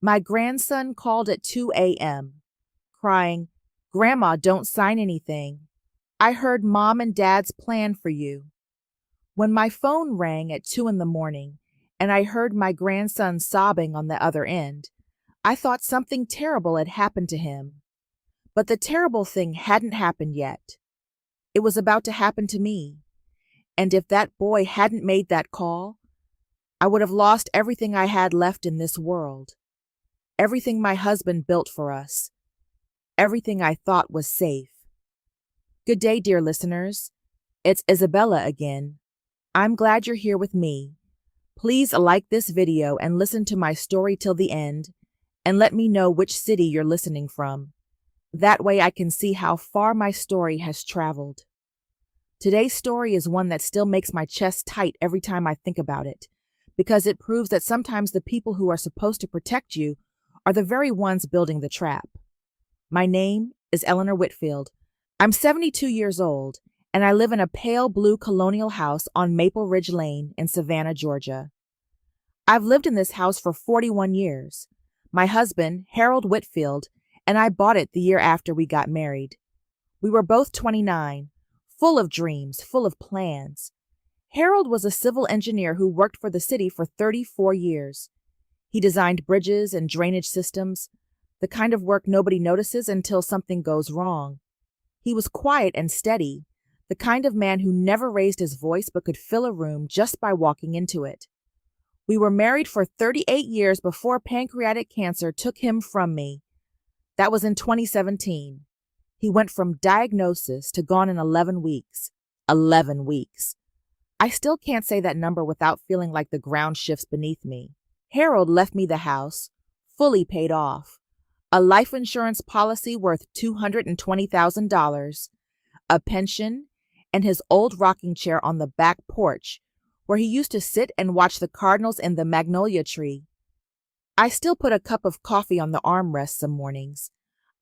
My grandson called at 2 a.m., crying, "Grandma, don't sign anything. I heard Mom and Dad's plan for you." When my phone rang at 2 in the morning and I heard my grandson sobbing on the other end, I thought something terrible had happened to him. But the terrible thing hadn't happened yet. It was about to happen to me. And if that boy hadn't made that call, I would have lost everything I had left in this world. Everything my husband built for us. Everything I thought was safe. Good day, dear listeners. It's Isabella again. I'm glad you're here with me. Please like this video and listen to my story till the end, and let me know which city you're listening from. That way I can see how far my story has traveled. Today's story is one that still makes my chest tight every time I think about it, because it proves that sometimes the people who are supposed to protect you are the very ones building the trap. My name is Eleanor Whitfield. I'm 72 years old, and I live in a pale blue colonial house on Maple Ridge Lane in Savannah, Georgia. I've lived in this house for 41 years. My husband, Harold Whitfield, and I bought it the year after we got married. We were both 29, full of dreams, full of plans. Harold was a civil engineer who worked for the city for 34 years. He designed bridges and drainage systems, the kind of work nobody notices until something goes wrong. He was quiet and steady, the kind of man who never raised his voice but could fill a room just by walking into it. We were married for 38 years before pancreatic cancer took him from me. That was in 2017. He went from diagnosis to gone in 11 weeks. 11 weeks. I still can't say that number without feeling like the ground shifts beneath me. Harold left me the house, fully paid off, a life insurance policy worth $220,000, a pension, and his old rocking chair on the back porch, where he used to sit and watch the cardinals in the magnolia tree. I still put a cup of coffee on the armrest some mornings.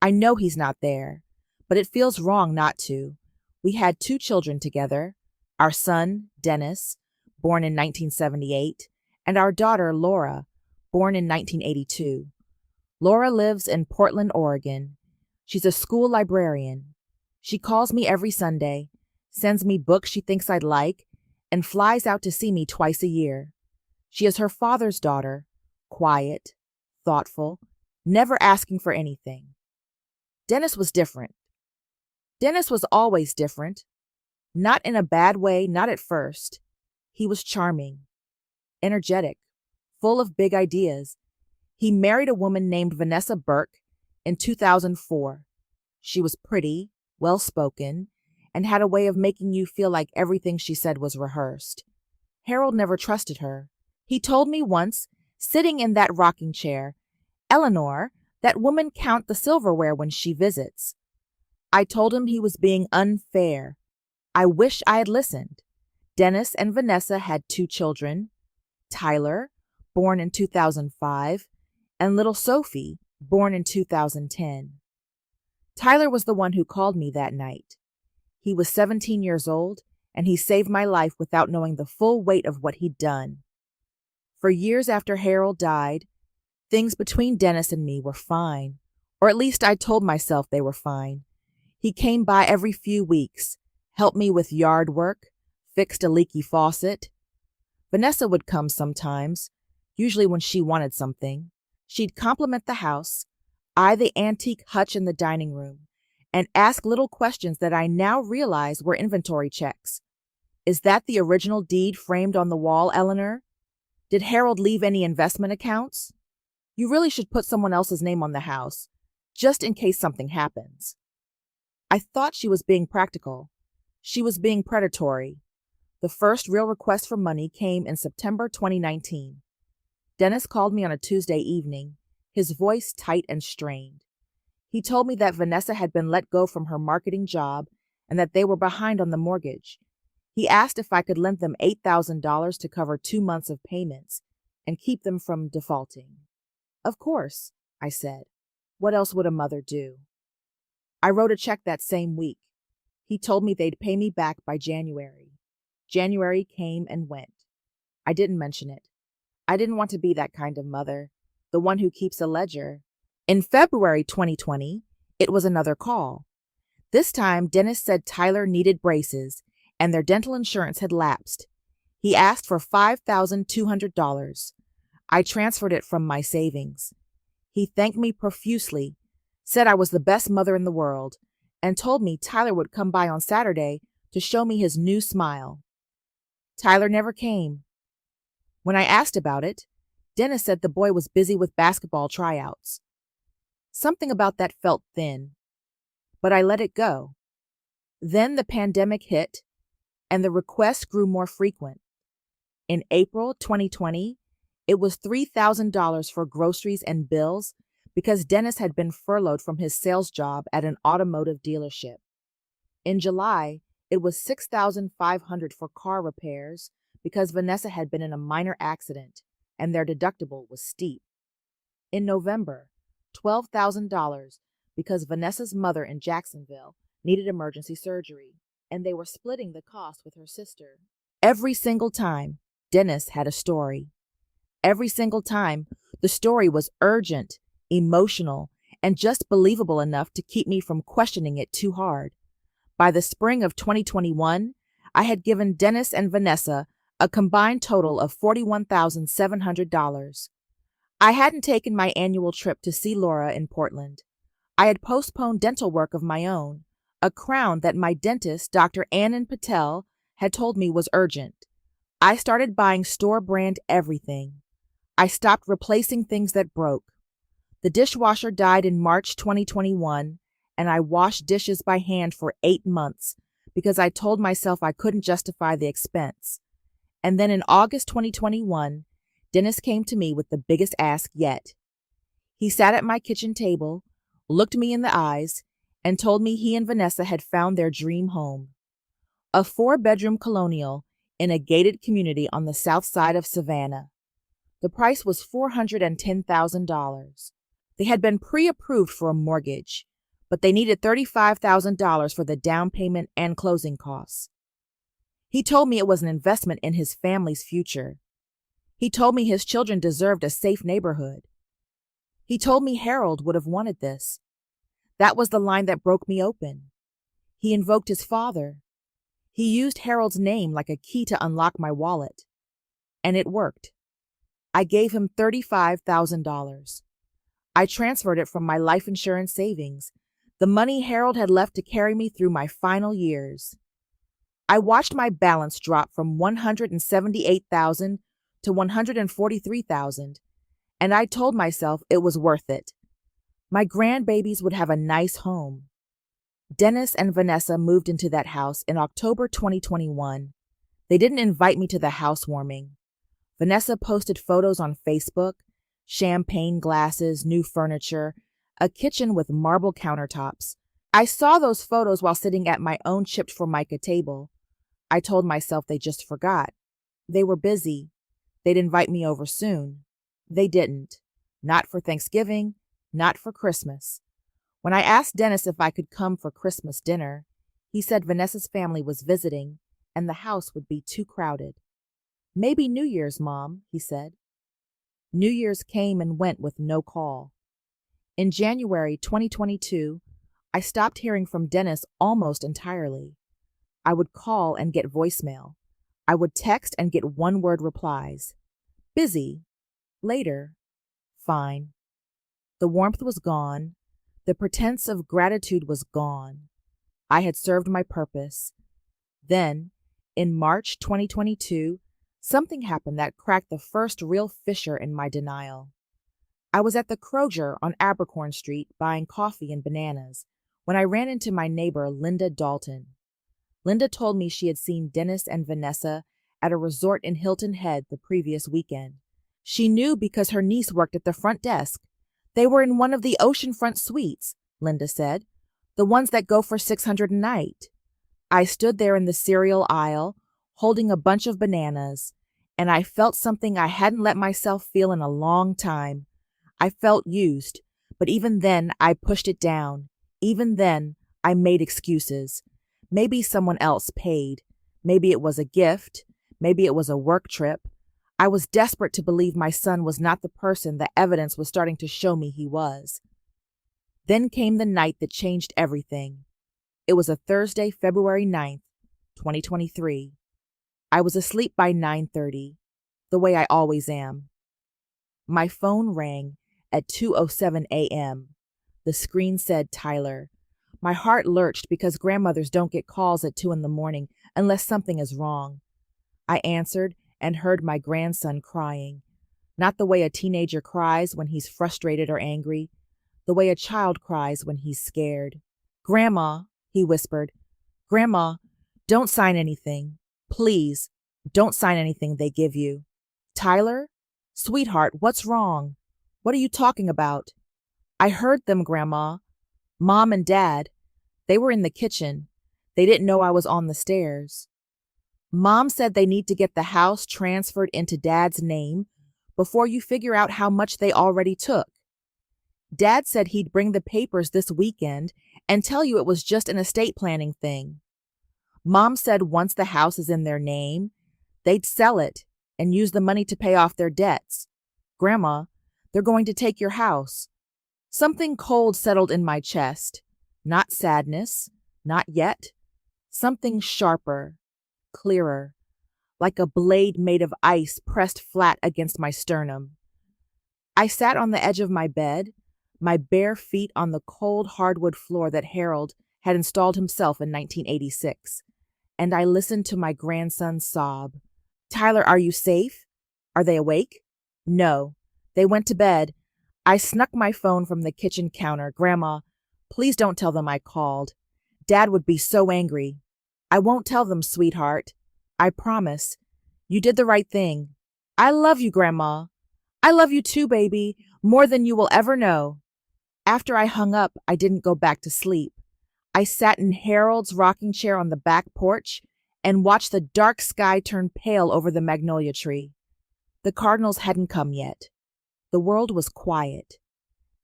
I know he's not there, but it feels wrong not to. We had 2 children together, our son, Dennis, born in 1978, and our daughter, Laura, born in 1982. Laura lives in Portland, Oregon. She's a school librarian. She calls me every Sunday, sends me books she thinks I'd like, and flies out to see me twice a year. She is her father's daughter, quiet, thoughtful, never asking for anything. Dennis was different. Dennis was always different. Not in a bad way, not at first. He was charming, energetic, full of big ideas. He married a woman named Vanessa Burke in 2004. She was pretty, well-spoken, and had a way of making you feel like everything she said was rehearsed. Harold never trusted her. He told me once, sitting in that rocking chair, "Eleanor, that woman count the silverware when she visits." I told him he was being unfair. I wish I had listened. Dennis and Vanessa had 2 children, Tyler, born in 2005, and little Sophie, born in 2010. Tyler was the one who called me that night. He was 17 years old, and he saved my life without knowing the full weight of what he'd done. For years after Harold died, things between Dennis and me were fine, or at least I told myself they were fine. He came by every few weeks, helped me with yard work, fixed a leaky faucet. Vanessa would come sometimes, usually when she wanted something. She'd compliment the house, eye the antique hutch in the dining room, and ask little questions that I now realize were inventory checks. "Is that the original deed framed on the wall, Eleanor? Did Harold leave any investment accounts? You really should put someone else's name on the house, just in case something happens." I thought she was being practical. She was being predatory. The first real request for money came in September 2019. Dennis called me on a Tuesday evening, his voice tight and strained. He told me that Vanessa had been let go from her marketing job and that they were behind on the mortgage. He asked if I could lend them $8,000 to cover 2 months of payments and keep them from defaulting. "Of course," I said. What else would a mother do? I wrote a check that same week. He told me they'd pay me back by January. January came and went. I didn't mention it. I didn't want to be that kind of mother, the one who keeps a ledger. In February 2020, it was another call. This time, Dennis said Tyler needed braces and their dental insurance had lapsed. He asked for $5,200. I transferred it from my savings. He thanked me profusely, said I was the best mother in the world, and told me Tyler would come by on Saturday to show me his new smile. Tyler never came. When I asked about it, Dennis said the boy was busy with basketball tryouts. Something about that felt thin, but I let it go. Then the pandemic hit, and the requests grew more frequent. In April 2020, it was $3,000 for groceries and bills because Dennis had been furloughed from his sales job at an automotive dealership. In July, it was $6,500 for car repairs because Vanessa had been in a minor accident and their deductible was steep. In November, $12,000 because Vanessa's mother in Jacksonville needed emergency surgery, and they were splitting the cost with her sister. Every single time, Dennis had a story. Every single time, the story was urgent, emotional, and just believable enough to keep me from questioning it too hard. By the spring of 2021, I had given Dennis and Vanessa a combined total of $41,700. I hadn't taken my annual trip to see Laura in Portland. I had postponed dental work of my own, a crown that my dentist, Dr. Anand Patel, had told me was urgent. I started buying store-brand everything. I stopped replacing things that broke. The dishwasher died in March 2021, and I washed dishes by hand for 8 months because I told myself I couldn't justify the expense. And then in August 2021, Dennis came to me with the biggest ask yet. He sat at my kitchen table, looked me in the eyes, and told me he and Vanessa had found their dream home. A 4-bedroom colonial in a gated community on the south side of Savannah. The price was $410,000. They had been pre-approved for a mortgage, but they needed $35,000 for the down payment and closing costs. He told me it was an investment in his family's future. He told me his children deserved a safe neighborhood. He told me Harold would have wanted this. That was the line that broke me open. He invoked his father. He used Harold's name like a key to unlock my wallet. And it worked. I gave him $35,000. I transferred it from my life insurance savings, the money Harold had left to carry me through my final years. I watched my balance drop from $178,000 to $143,000, and I told myself it was worth it. My grandbabies would have a nice home. Dennis and Vanessa moved into that house in October 2021. They didn't invite me to the housewarming. Vanessa posted photos on Facebook, champagne glasses, new furniture, a kitchen with marble countertops. I saw those photos while sitting at my own chipped Formica table. I told myself they just forgot. They were busy. They'd invite me over soon. They didn't. Not for Thanksgiving, not for Christmas. When I asked Dennis if I could come for Christmas dinner, he said Vanessa's family was visiting and the house would be too crowded. Maybe New Year's, Mom, he said. New Year's came and went with no call. In January 2022, I stopped hearing from Dennis almost entirely. I would call and get voicemail. I would text and get one-word replies. Busy. Later. Fine. The warmth was gone. The pretense of gratitude was gone. I had served my purpose. Then, in March 2022, something happened that cracked the first real fissure in my denial. I was at the Kroger on Abercorn Street buying coffee and bananas when I ran into my neighbor, Linda Dalton. Linda told me she had seen Dennis and Vanessa at a resort in Hilton Head the previous weekend. She knew because her niece worked at the front desk. They were in one of the oceanfront suites, Linda said, the ones that go for $600 a night. I stood there in the cereal aisle, holding a bunch of bananas, and I felt something I hadn't let myself feel in a long time. I felt used, but even then I pushed it down. Even then, I made excuses. Maybe someone else paid. Maybe it was a gift. Maybe it was a work trip. I was desperate to believe my son was not the person the evidence was starting to show me he was. Then came the night that changed everything. It was a Thursday, February 9th, 2023. I was asleep by 9:30, the way I always am. My phone rang at 2:07 a.m. The screen said Tyler. My heart lurched because grandmothers don't get calls at 2 in the morning unless something is wrong. I answered and heard my grandson crying. Not the way a teenager cries when he's frustrated or angry, the way a child cries when he's scared. "Grandma," he whispered. "Grandma, don't sign anything. Please, don't sign anything they give you." "Tyler? Sweetheart, what's wrong? What are you talking about?" "I heard them, Grandma. Mom and Dad. They were in the kitchen. They didn't know I was on the stairs. Mom said they need to get the house transferred into Dad's name before you figure out how much they already took. Dad said he'd bring the papers this weekend and tell you it was just an estate planning thing. Mom said once the house is in their name, they'd sell it and use the money to pay off their debts. Grandma, they're going to take your house." Something cold settled in my chest. Not sadness, not yet. Something sharper, clearer, like a blade made of ice pressed flat against my sternum. I sat on the edge of my bed, my bare feet on the cold hardwood floor that Harold had installed himself in 1986, and I listened to my grandson sob. "Tyler, are you safe? Are they awake?" "No. They went to bed." I snuck my phone from the kitchen counter. "Grandma, please don't tell them I called. Dad would be so angry." "I won't tell them, sweetheart. I promise. You did the right thing. I love you, Grandma. I love you too, baby, more than you will ever know." After I hung up, I didn't go back to sleep. I sat in Harold's rocking chair on the back porch and watched the dark sky turn pale over the magnolia tree. The Cardinals hadn't come yet. The world was quiet,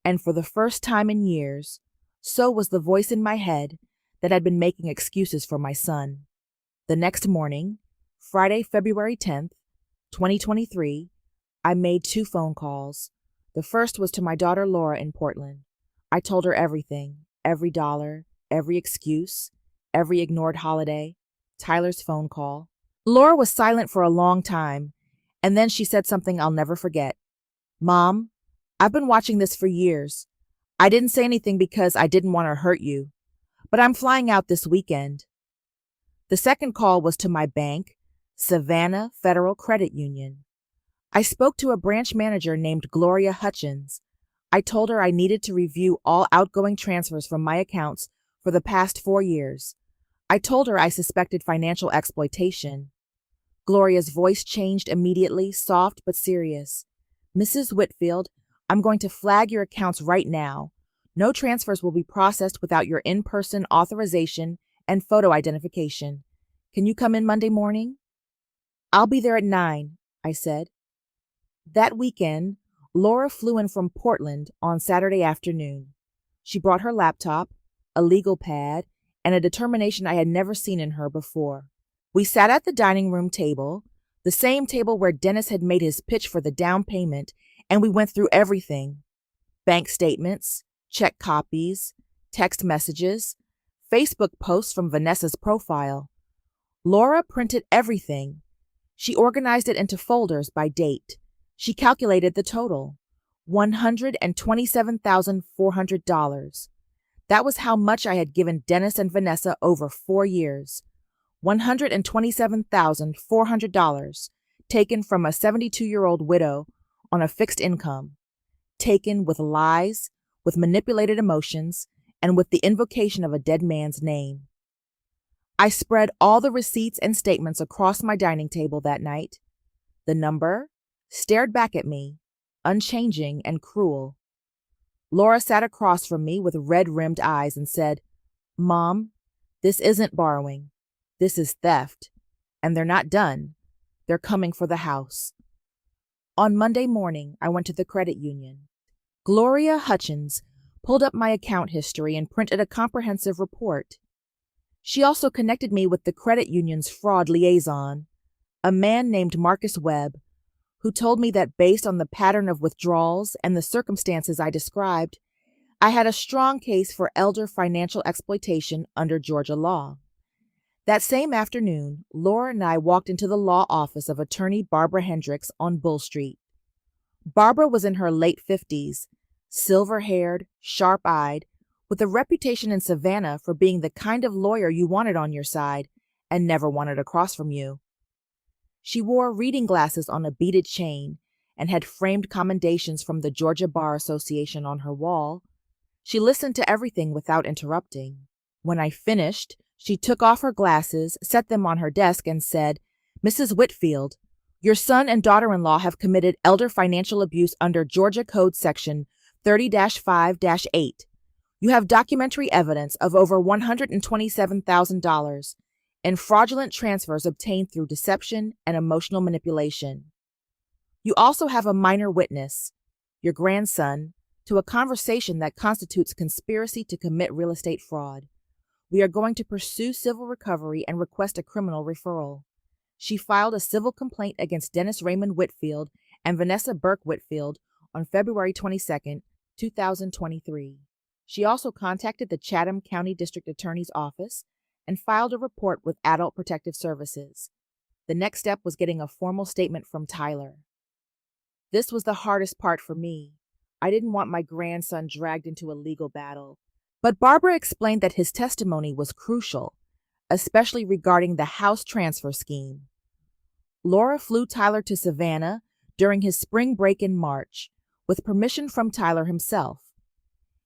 and for the first time in years, so was the voice in my head that had been making excuses for my son. The next morning, Friday, February 10th, 2023, I made 2 phone calls. The first was to my daughter Laura in Portland. I told her everything, every dollar, every excuse, every ignored holiday, Tyler's phone call. Laura was silent for a long time, and then she said something I'll never forget. "Mom, I've been watching this for years. I didn't say anything because I didn't want to hurt you, but I'm flying out this weekend." The second call was to my bank, Savannah Federal Credit Union. I spoke to a branch manager named Gloria Hutchins. I told her I needed to review all outgoing transfers from my accounts for the past 4 years. I told her I suspected financial exploitation. Gloria's voice changed immediately, soft but serious. "Mrs. Whitfield, I'm going to flag your accounts right now. No transfers will be processed without your in-person authorization and photo identification. Can you come in Monday morning?" "I'll be there at 9, I said. That weekend, Laura flew in from Portland on Saturday afternoon. She brought her laptop, a legal pad, and a determination I had never seen in her before. We sat at the dining room table, the same table where Dennis had made his pitch for the down payment, and we went through everything. Bank statements, check copies, text messages, Facebook posts from Vanessa's profile. Laura printed everything. She organized it into folders by date. She calculated the total, $127,400. That was how much I had given Dennis and Vanessa over 4 years. $127,400, taken from a 72-year-old widow on a fixed income, taken with lies, with manipulated emotions, and with the invocation of a dead man's name. I spread all the receipts and statements across my dining table that night. The number stared back at me, unchanging and cruel. Laura sat across from me with red-rimmed eyes and said, "Mom, this isn't borrowing. This is theft. And they're not done. They're coming for the house." On Monday morning, I went to the credit union. Gloria Hutchins pulled up my account history and printed a comprehensive report. She also connected me with the credit union's fraud liaison, a man named Marcus Webb, who told me that based on the pattern of withdrawals and the circumstances I described, I had a strong case for elder financial exploitation under Georgia law. That same afternoon, Laura and I walked into the law office of attorney Barbara Hendricks on Bull Street. Barbara was in her late 50s, silver-haired, sharp-eyed, with a reputation in Savannah for being the kind of lawyer you wanted on your side and never wanted across from you. She wore reading glasses on a beaded chain and had framed commendations from the Georgia Bar Association on her wall. She listened to everything without interrupting. When I finished, she took off her glasses, set them on her desk, and said, "Mrs. Whitfield, your son and daughter-in-law have committed elder financial abuse under Georgia Code Section 30-5-8. You have documentary evidence of over $127,000 in fraudulent transfers obtained through deception and emotional manipulation. You also have a minor witness, your grandson, to a conversation that constitutes conspiracy to commit real estate fraud. We are going to pursue civil recovery and request a criminal referral." She filed a civil complaint against Dennis Raymond Whitfield and Vanessa Burke Whitfield on February 22, 2023. She also contacted the Chatham County District Attorney's Office and filed a report with Adult Protective Services. The next step was getting a formal statement from Tyler. This was the hardest part for me. I didn't want my grandson dragged into a legal battle. But Barbara explained that his testimony was crucial, especially regarding the house transfer scheme. Laura flew Tyler to Savannah during his spring break in March, with permission from Tyler himself.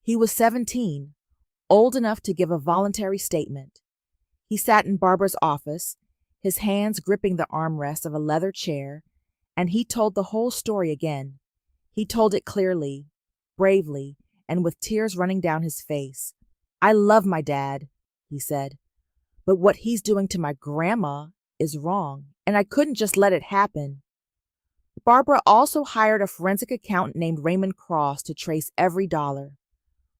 He was 17, old enough to give a voluntary statement. He sat in Barbara's office, his hands gripping the armrest of a leather chair, and he told the whole story again. He told it clearly, bravely, and with tears running down his face. "I love my dad," he said, "but what he's doing to my grandma is wrong, and I couldn't just let it happen." Barbara also hired a forensic accountant named Raymond Cross to trace every dollar.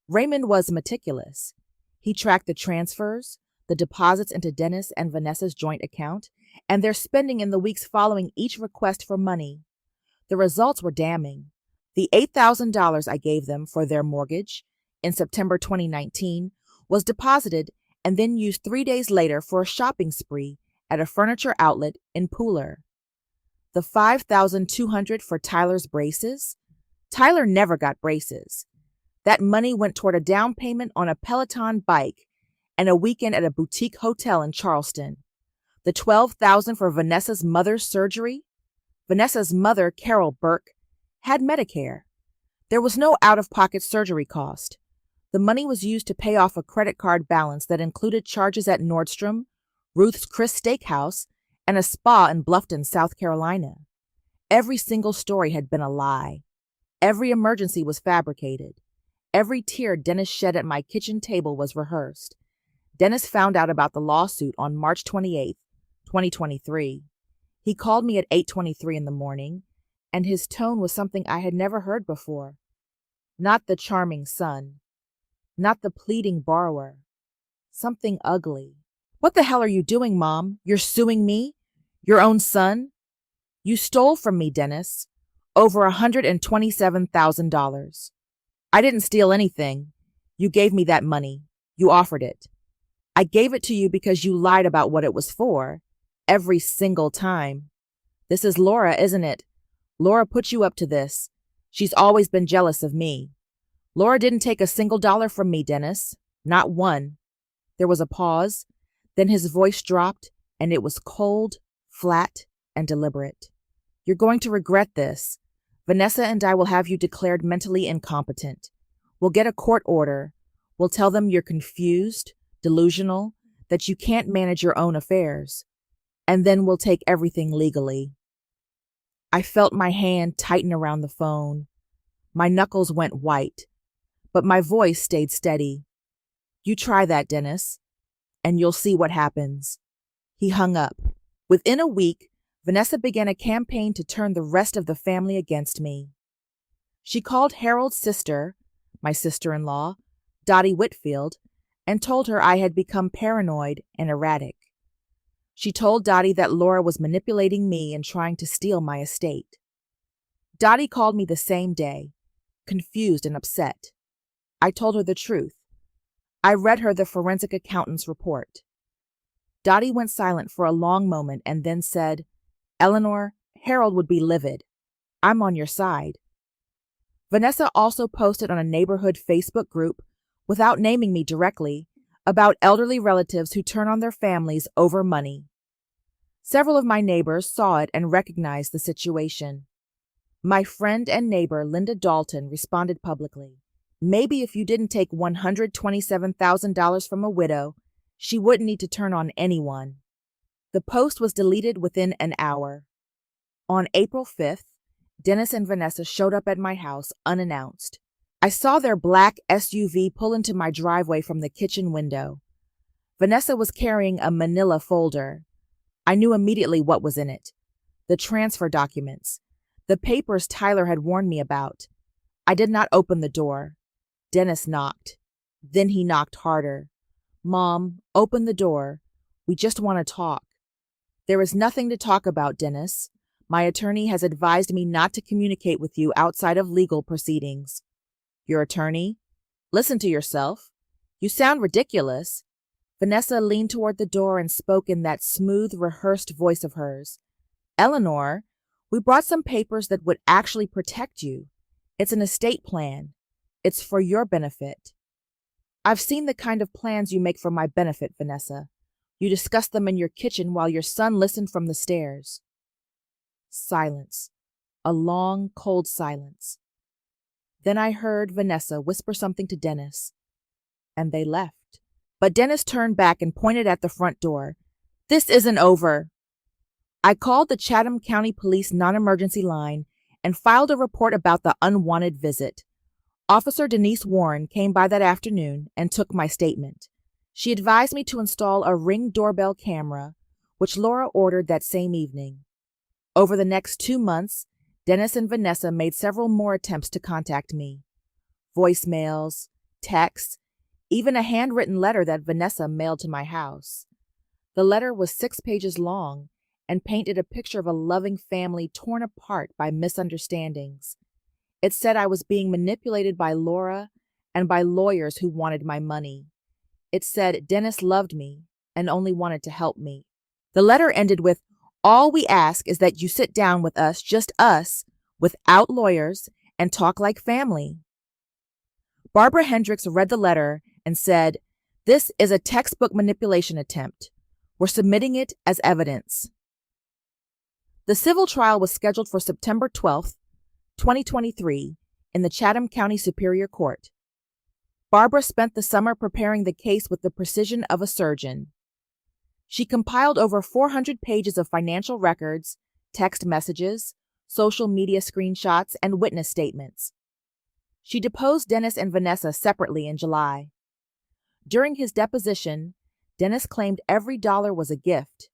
Raymond was meticulous. He tracked the transfers, the deposits into Dennis and Vanessa's joint account, and their spending in the weeks following each request for money. The results were damning. The $8,000 I gave them for their mortgage in September 2019 was deposited and then used 3 days later for a shopping spree at a furniture outlet in Pooler. The $5,200 for Tyler's braces? Tyler never got braces. That money went toward a down payment on a Peloton bike and a weekend at a boutique hotel in Charleston. The $12,000 for Vanessa's mother's surgery? Vanessa's mother, Carol Burke, had Medicare. There was no out-of-pocket surgery cost. The money was used to pay off a credit card balance that included charges at Nordstrom, Ruth's Chris Steakhouse, and a spa in Bluffton, South Carolina. Every single story had been a lie. Every emergency was fabricated. Every tear Dennis shed at my kitchen table was rehearsed. Dennis found out about the lawsuit on March 28, 2023. He called me at 8:23 in the morning, and his tone was something I had never heard before. Not the charming son. Not the pleading borrower. Something ugly. "What the hell are you doing, Mom? You're suing me? Your own son? You stole from me, Dennis. Over $127,000. I didn't steal anything. You gave me that money. You offered it. I gave it to you because you lied about what it was for. Every single time. This is Laura, isn't it? Laura put you up to this. She's always been jealous of me. Laura didn't take a single dollar from me, Dennis. Not one." There was a pause. Then his voice dropped, and it was cold, flat, and deliberate. "You're going to regret this. Vanessa and I will have you declared mentally incompetent. We'll get a court order. We'll tell them you're confused, delusional, that you can't manage your own affairs. And then we'll take everything legally." I felt my hand tighten around the phone. My knuckles went white, but my voice stayed steady. "You try that, Dennis, and you'll see what happens." He hung up. Within a week, Vanessa began a campaign to turn the rest of the family against me. She called Harold's sister, my sister-in-law, Dottie Whitfield, and told her I had become paranoid and erratic. She told Dottie that Laura was manipulating me and trying to steal my estate. Dottie called me the same day, confused and upset. I told her the truth. I read her the forensic accountant's report. Dottie went silent for a long moment and then said, "Eleanor, Harold would be livid. I'm on your side." Vanessa also posted on a neighborhood Facebook group, without naming me directly, about elderly relatives who turn on their families over money. Several of my neighbors saw it and recognized the situation. My friend and neighbor Linda Dalton responded publicly. Maybe if you didn't take $127,000 from a widow, she wouldn't need to turn on anyone. The post was deleted within an hour. On April 5th, Dennis and Vanessa showed up at my house unannounced. I saw their black SUV pull into my driveway from the kitchen window. Vanessa was carrying a manila folder. I knew immediately what was in it. The transfer documents. The papers Tyler had warned me about. I did not open the door. Dennis knocked. Then he knocked harder. "Mom, open the door. We just want to talk." "There is nothing to talk about, Dennis. My attorney has advised me not to communicate with you outside of legal proceedings." "Your attorney? Listen to yourself. You sound ridiculous." Vanessa leaned toward the door and spoke in that smooth, rehearsed voice of hers. "Eleanor, we brought some papers that would actually protect you. It's an estate plan. It's for your benefit." "I've seen the kind of plans you make for my benefit, Vanessa. You discussed them in your kitchen while your son listened from the stairs." Silence. A long, cold silence. Then I heard Vanessa whisper something to Dennis, and they left. But Dennis turned back and pointed at the front door. "This isn't over." I called the Chatham County Police non-emergency line and filed a report about the unwanted visit. Officer Denise Warren came by that afternoon and took my statement. She advised me to install a Ring doorbell camera, which Laura ordered that same evening. Over the next 2 months, Dennis and Vanessa made several more attempts to contact me. Voicemails, texts, even a handwritten letter that Vanessa mailed to my house. The letter was 6 pages long and painted a picture of a loving family torn apart by misunderstandings. It said I was being manipulated by Laura and by lawyers who wanted my money. It said Dennis loved me and only wanted to help me. The letter ended with, "All we ask is that you sit down with us, just us, without lawyers, and talk like family." Barbara Hendricks read the letter and said, "This is a textbook manipulation attempt. We're submitting it as evidence." The civil trial was scheduled for September 12th, 2023, in the Chatham County Superior Court. Barbara spent the summer preparing the case with the precision of a surgeon. She compiled over 400 pages of financial records, text messages, social media screenshots, and witness statements. She deposed Dennis and Vanessa separately in July. During his deposition, Dennis claimed every dollar was a gift.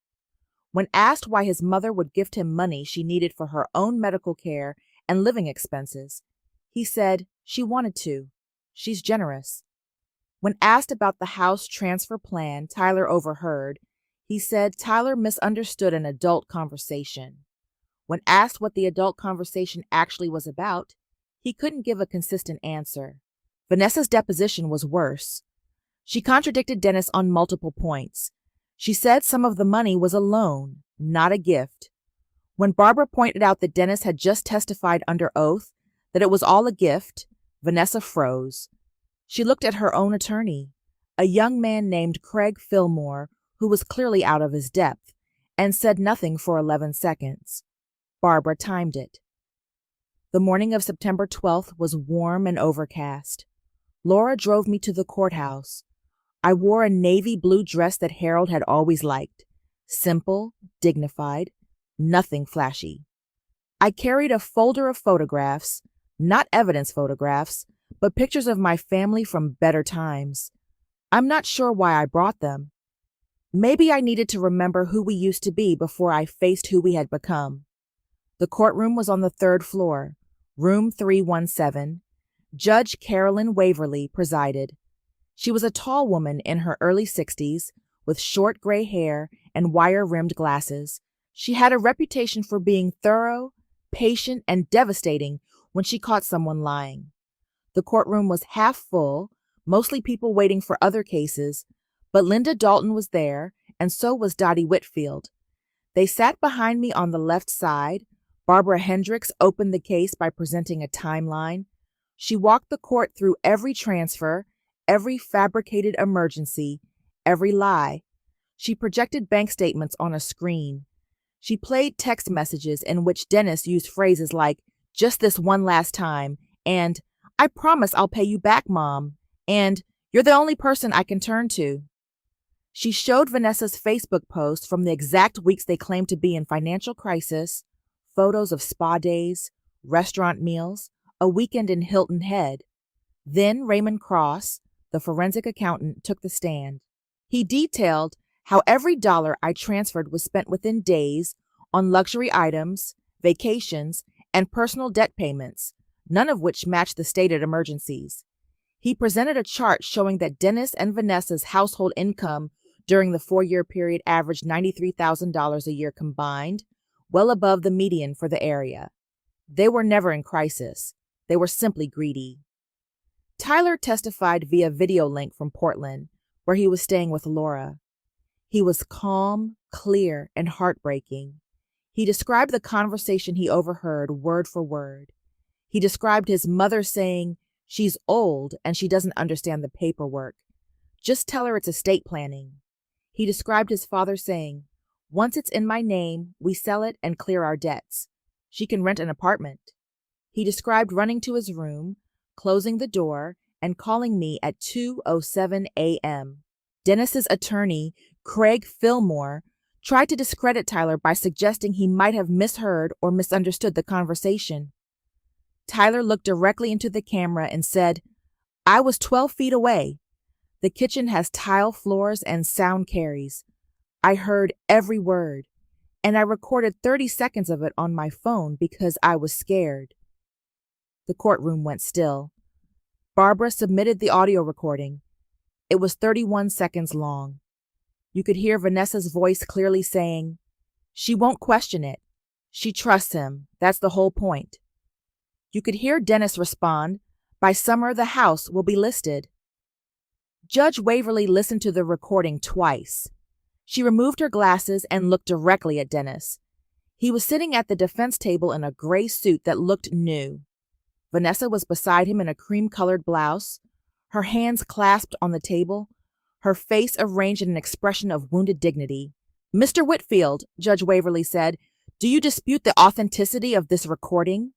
When asked why his mother would gift him money she needed for her own medical care and living expenses, he said, "She wanted to. She's generous." When asked about the house transfer plan Tyler overheard, he said Tyler misunderstood an adult conversation. When asked what the adult conversation actually was about, he couldn't give a consistent answer. Vanessa's deposition was worse. She contradicted Dennis on multiple points. She said some of the money was a loan, not a gift. When Barbara pointed out that Dennis had just testified under oath that it was all a gift, Vanessa froze. She looked at her own attorney, a young man named Craig Fillmore, who was clearly out of his depth, and said nothing for 11 seconds. Barbara timed it. The morning of September 12th was warm and overcast. Laura drove me to the courthouse. I wore a navy blue dress that Harold had always liked. Simple, dignified, nothing flashy. I carried a folder of photographs, not evidence photographs, but pictures of my family from better times. I'm not sure why I brought them. Maybe I needed to remember who we used to be before I faced who we had become. The courtroom was on the 3rd floor, room 317. Judge Carolyn Waverly presided. She was a tall woman in her early 60s, with short gray hair and wire-rimmed glasses. She had a reputation for being thorough, patient, and devastating when she caught someone lying. The courtroom was half full, mostly people waiting for other cases, but Linda Dalton was there, and so was Dottie Whitfield. They sat behind me on the left side. Barbara Hendricks opened the case by presenting a timeline. She walked the court through every transfer, every fabricated emergency, every lie. She projected bank statements on a screen. She played text messages in which Dennis used phrases like, "just this one last time," and "I promise I'll pay you back, Mom," and "you're the only person I can turn to." She showed Vanessa's Facebook post from the exact weeks they claimed to be in financial crisis, photos of spa days, restaurant meals, a weekend in Hilton Head. Then Raymond Cross, the forensic accountant, took the stand. He detailed how every dollar I transferred was spent within days on luxury items, vacations, and personal debt payments, none of which matched the stated emergencies. He presented a chart showing that Dennis and Vanessa's household income during the 4-year period averaged $93,000 a year combined, well above the median for the area. They were never in crisis. They were simply greedy. Tyler testified via video link from Portland, where he was staying with Laura. He was calm, clear, and heartbreaking. He described the conversation he overheard word for word. He described his mother saying, "She's old and she doesn't understand the paperwork. Just tell her it's estate planning." He described his father saying, "Once it's in my name, we sell it and clear our debts. She can rent an apartment." He described running to his room, closing the door, and calling me at 2:07 a.m. Dennis's attorney, Craig Fillmore, tried to discredit Tyler by suggesting he might have misheard or misunderstood the conversation. Tyler looked directly into the camera and said, "I was 12 feet away. The kitchen has tile floors and sound carries. I heard every word, and I recorded 30 seconds of it on my phone because I was scared." The courtroom went still. Barbara submitted the audio recording. It was 31 seconds long. You could hear Vanessa's voice clearly saying, "She won't question it. She trusts him. That's the whole point." You could hear Dennis respond, "By summer, the house will be listed." Judge Waverly listened to the recording twice. She removed her glasses and looked directly at Dennis. He was sitting at the defense table in a gray suit that looked new. Vanessa was beside him in a cream-colored blouse, her hands clasped on the table, her face arranged in an expression of wounded dignity. "Mr. Whitfield," Judge Waverly said, "do you dispute the authenticity of this recording?"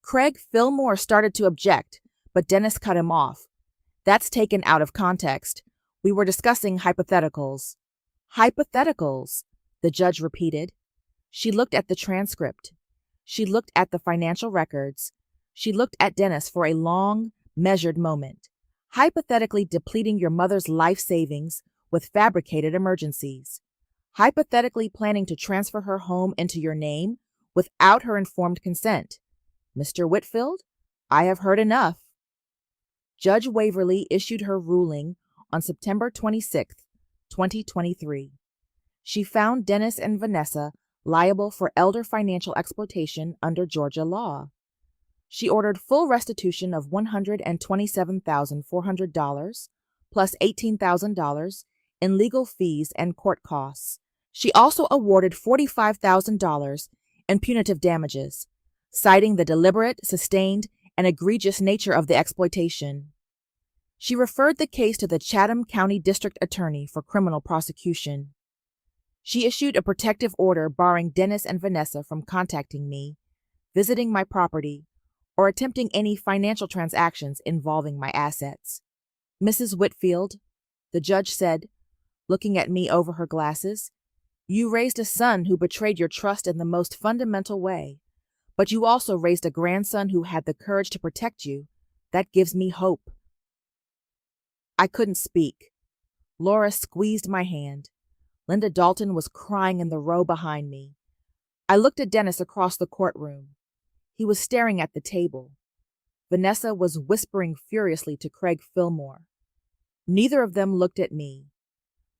Craig Fillmore started to object, but Dennis cut him off. "That's taken out of context. We were discussing hypotheticals." "Hypotheticals," the judge repeated. She looked at the transcript. She looked at the financial records. She looked at Dennis for a long, measured moment. "Hypothetically depleting your mother's life savings with fabricated emergencies. Hypothetically planning to transfer her home into your name without her informed consent. Mr. Whitfield, I have heard enough." Judge Waverly issued her ruling on September 26, 2023. She found Dennis and Vanessa liable for elder financial exploitation under Georgia law. She ordered full restitution of $127,400 plus $18,000 in legal fees and court costs. She also awarded $45,000 in punitive damages, citing the deliberate, sustained, and egregious nature of the exploitation. She referred the case to the Chatham County District Attorney for criminal prosecution. She issued a protective order barring Dennis and Vanessa from contacting me, visiting my property, or attempting any financial transactions involving my assets. "Mrs. Whitfield," the judge said, looking at me over her glasses, "you raised a son who betrayed your trust in the most fundamental way, but you also raised a grandson who had the courage to protect you. That gives me hope." I couldn't speak. Laura squeezed my hand. Linda Dalton was crying in the row behind me. I looked at Dennis across the courtroom. He was staring at the table. Vanessa was whispering furiously to Craig Fillmore. Neither of them looked at me.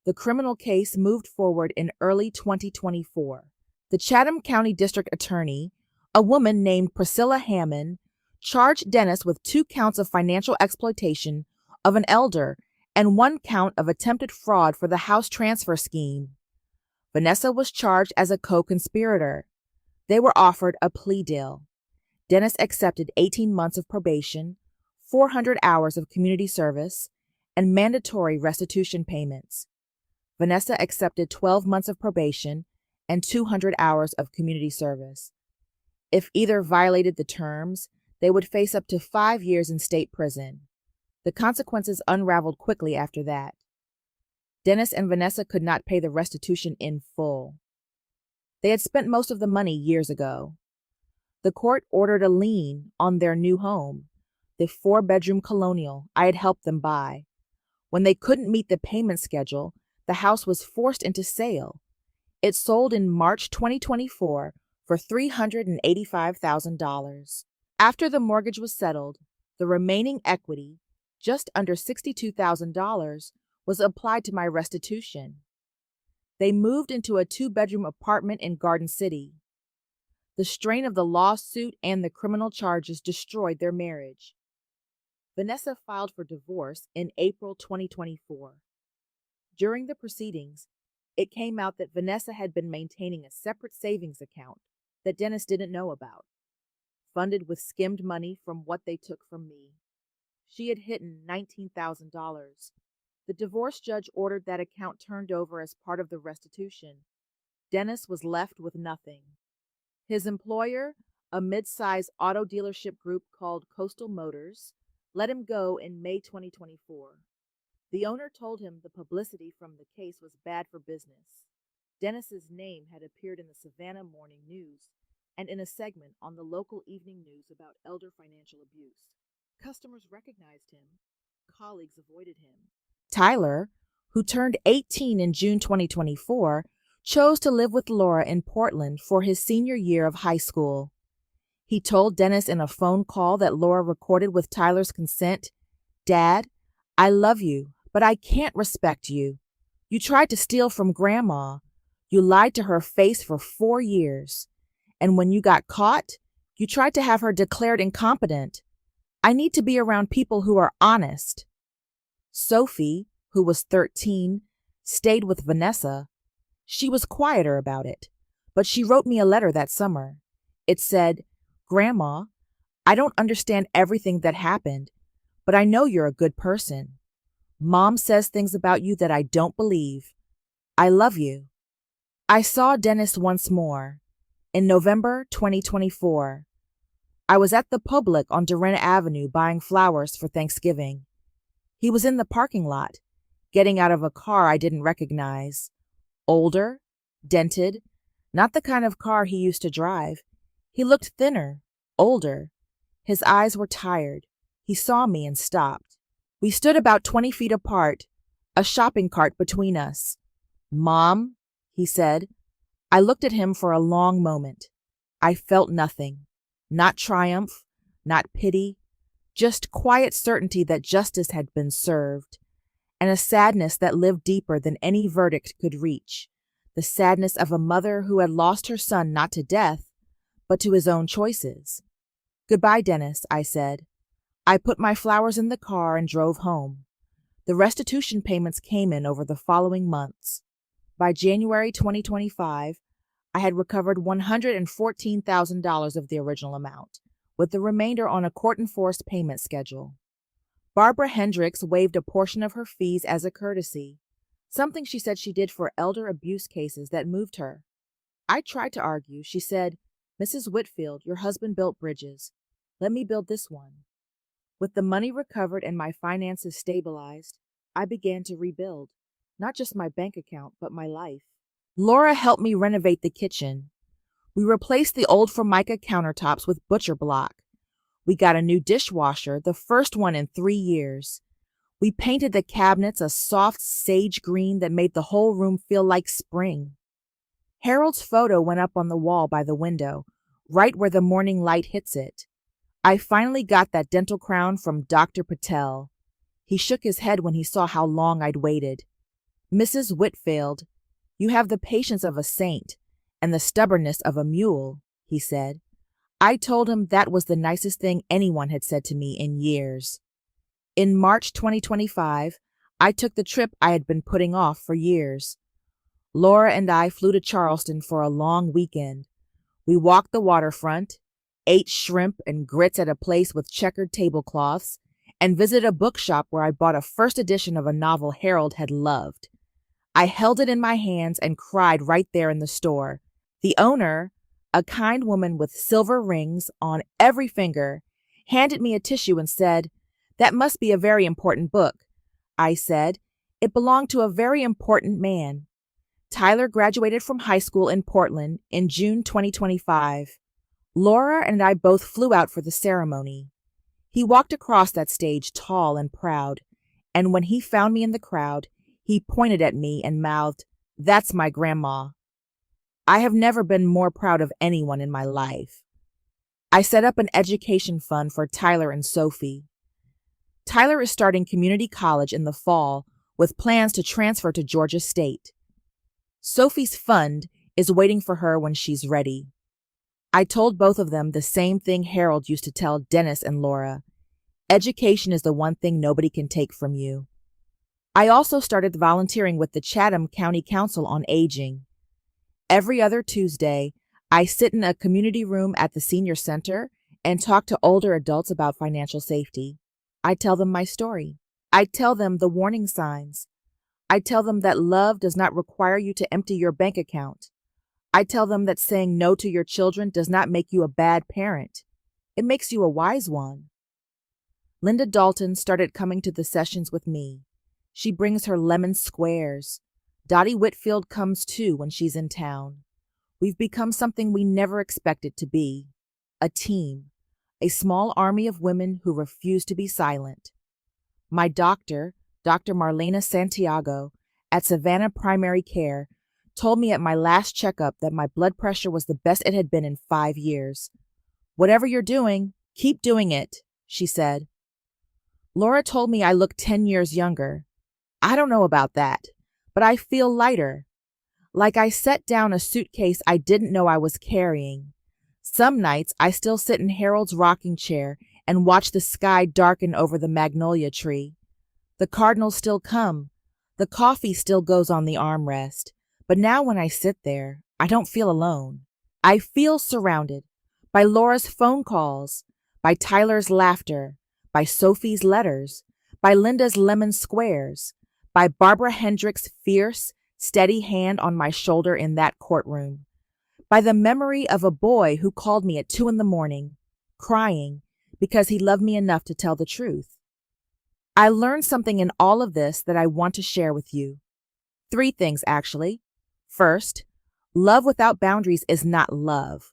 The criminal case moved forward in early 2024. The Chatham County District Attorney, A woman named Priscilla Hammond charged Dennis with 2 counts of financial exploitation of an elder and 1 count of attempted fraud for the house transfer scheme. Vanessa was charged as a co-conspirator. They were offered a plea deal. Dennis accepted 18 months of probation, 400 hours of community service, and mandatory restitution payments. Vanessa accepted 12 months of probation and 200 hours of community service. If either violated the terms, they would face up to 5 years in state prison. The consequences unraveled quickly after that. Dennis and Vanessa could not pay the restitution in full. They had spent most of the money years ago. The court ordered a lien on their new home, the 4-bedroom colonial I had helped them buy. When they couldn't meet the payment schedule, the house was forced into sale. It sold in March 2024 for $385,000. After the mortgage was settled, the remaining equity, just under $62,000, was applied to my restitution. They moved into a 2-bedroom apartment in Garden City. The strain of the lawsuit and the criminal charges destroyed their marriage. Vanessa filed for divorce in April 2024. During the proceedings, it came out that Vanessa had been maintaining a separate savings account that Dennis didn't know about, funded with skimmed money from what they took from me. She had hidden $19,000. The divorce judge ordered that account turned over as part of the restitution. Dennis was left with nothing. His employer, a mid-size auto dealership group called Coastal Motors, let him go in May 2024. The owner told him the publicity from the case was bad for business. Dennis's name had appeared in the Savannah Morning News and in a segment on the local evening news about elder financial abuse. Customers recognized him. Colleagues avoided him. Tyler, who turned 18 in June 2024, chose to live with Laura in Portland for his senior year of high school. He told Dennis in a phone call that Laura recorded with Tyler's consent, "Dad, I love you, but I can't respect you. You tried to steal from Grandma. You lied to her face for 4 years. And when you got caught, you tried to have her declared incompetent. I need to be around people who are honest." Sophie, who was 13, stayed with Vanessa. She was quieter about it, but she wrote me a letter that summer. It said, "Grandma, I don't understand everything that happened, but I know you're a good person. Mom says things about you that I don't believe. I love you." I saw Dennis once more, in November 2024. I was at the Public on Durant Avenue buying flowers for Thanksgiving. He was in the parking lot, getting out of a car I didn't recognize. Older, dented, not the kind of car he used to drive. He looked thinner, older. His eyes were tired. He saw me and stopped. We stood about 20 feet apart, a shopping cart between us. "Mom," he said. I looked at him for a long moment. I felt nothing. Not triumph, not pity, just quiet certainty that justice had been served, and a sadness that lived deeper than any verdict could reach, the sadness of a mother who had lost her son not to death, but to his own choices. "Goodbye, Dennis," I said. I put my flowers in the car and drove home. The restitution payments came in over the following months. By January 2025, I had recovered $114,000 of the original amount, with the remainder on a court-enforced payment schedule. Barbara Hendricks waived a portion of her fees as a courtesy, something she said she did for elder abuse cases that moved her. I tried to argue. She said, "Mrs. Whitfield, your husband built bridges. Let me build this one." With the money recovered and my finances stabilized, I began to rebuild, not just my bank account, but my life. Laura helped me renovate the kitchen. We replaced the old Formica countertops with butcher block. We got a new dishwasher, the first one in 3 years. We painted the cabinets a soft sage green that made the whole room feel like spring. Harold's photo went up on the wall by the window, right where the morning light hits it. I finally got that dental crown from Dr. Patel. He shook his head when he saw how long I'd waited. "Mrs. Whitfield, you have the patience of a saint and the stubbornness of a mule," he said. I told him that was the nicest thing anyone had said to me in years. In March 2025, I took the trip I had been putting off for years. Laura and I flew to Charleston for a long weekend. We walked the waterfront, ate shrimp and grits at a place with checkered tablecloths, and visited a bookshop where I bought a first edition of a novel Harold had loved. I held it in my hands and cried right there in the store. The owner, a kind woman with silver rings on every finger, handed me a tissue and said, "That must be a very important book." I said, "It belonged to a very important man." Tyler graduated from high school in Portland in June 2025. Laura and I both flew out for the ceremony. He walked across that stage tall and proud, and when he found me in the crowd, he pointed at me and mouthed, "That's my grandma." I have never been more proud of anyone in my life. I set up an education fund for Tyler and Sophie. Tyler is starting community college in the fall with plans to transfer to Georgia State. Sophie's fund is waiting for her when she's ready. I told both of them the same thing Harold used to tell Dennis and Laura. Education is the one thing nobody can take from you. I also started volunteering with the Chatham County Council on Aging. Every other Tuesday, I sit in a community room at the senior center and talk to older adults about financial safety. I tell them my story. I tell them the warning signs. I tell them that love does not require you to empty your bank account. I tell them that saying no to your children does not make you a bad parent. It makes you a wise one. Linda Dalton started coming to the sessions with me. She brings her lemon squares. Dottie Whitfield comes too when she's in town. We've become something we never expected to be. A team. A small army of women who refuse to be silent. My doctor, Dr. Marlena Santiago, at Savannah Primary Care, told me at my last checkup that my blood pressure was the best it had been in 5 years. "Whatever you're doing, keep doing it," she said. Laura told me I look 10 years younger. I don't know about that, but I feel lighter. Like I set down a suitcase I didn't know I was carrying. Some nights I still sit in Harold's rocking chair and watch the sky darken over the magnolia tree. The cardinals still come. The coffee still goes on the armrest. But now when I sit there, I don't feel alone. I feel surrounded by Laura's phone calls, by Tyler's laughter, by Sophie's letters, by Linda's lemon squares, by Barbara Hendricks' fierce, steady hand on my shoulder in that courtroom, by the memory of a boy who called me at 2 a.m, crying because he loved me enough to tell the truth. I learned something in all of this that I want to share with you. 3 things, actually. First, love without boundaries is not love.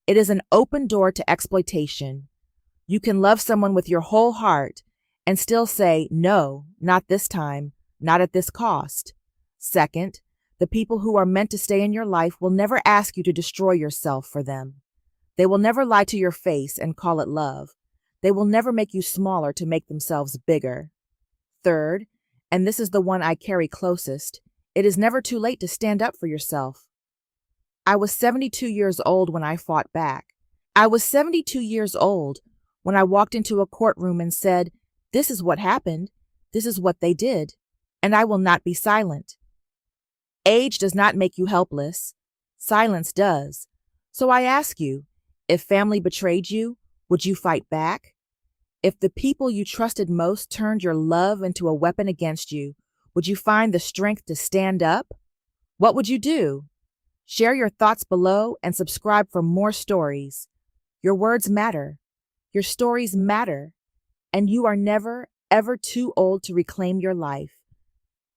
It is an open door to exploitation. You can love someone with your whole heart and still say, "No, not this time, not at this cost." Second, the people who are meant to stay in your life will never ask you to destroy yourself for them. They will never lie to your face and call it love. They will never make you smaller to make themselves bigger. Third, and this is the one I carry closest, it is never too late to stand up for yourself. I was 72 years old when I fought back. I was 72 years old when I walked into a courtroom and said, "This is what happened. This is what they did. And I will not be silent." Age does not make you helpless. Silence does. So I ask you, if family betrayed you, would you fight back? If the people you trusted most turned your love into a weapon against you, would you find the strength to stand up? What would you do? Share your thoughts below and subscribe for more stories. Your words matter. Your stories matter. And you are never, ever too old to reclaim your life.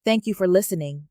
Thank you for listening.